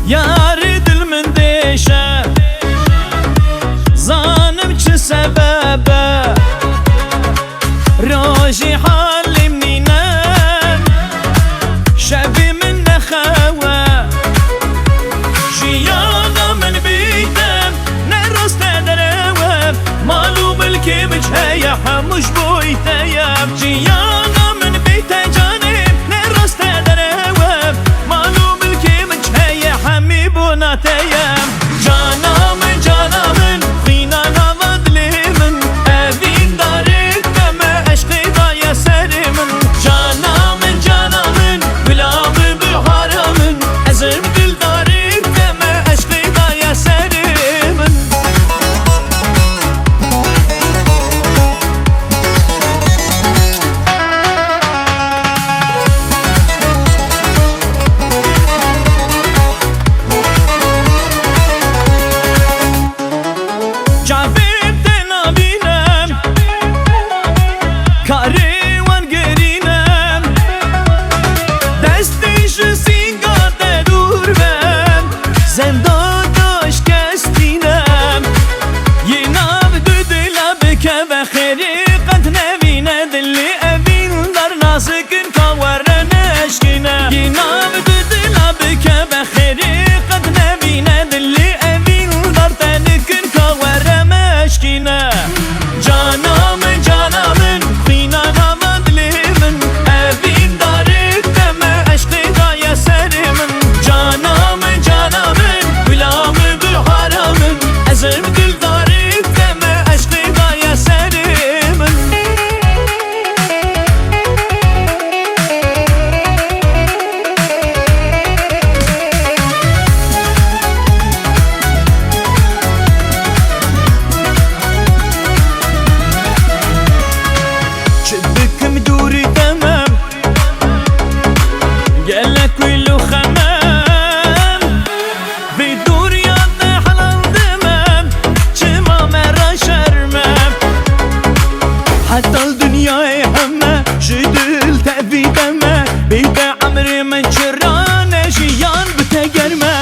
یاری دل من دیشه زانم چه سببه راجی حالیم نینم شبی من نخواه جیانا من بیدم نراست دروم مالو ملکی بجهی هموش بویتیم جیانا من بیت جانیم نراست دروم مالو ملکی بجهی همی بوناتیم جانا من خینا نوادلی من اوین دارید دم عشقی دای سری من جانا من بلام بحارا من ازم دل دارید دم عشقی دای سری من جاوید نبینم کاری وان گرینم دستش سینگات دور بم زندان داشت کستینم یه ناو دو دلا بکه و خریقت نبینه دلی اوین در نازکن کاورن اشکینه یه ناو دو دلا بکه و خریقت نبینه دلی اوین در تنکن کاورن اشکینه جانا من خینا نوادلی من اوین دارید دم عشقی دای سری من جانا من بلام بحارا من ازم دل دارید دم عشقی دای سری من شبكم دوري تمام قالك كله خمام بدور يد حلال دمام شما مرة شرمام حتى الدنيا همه جدل تأبي دمه بيبا عمري من جران جيان بتجرمه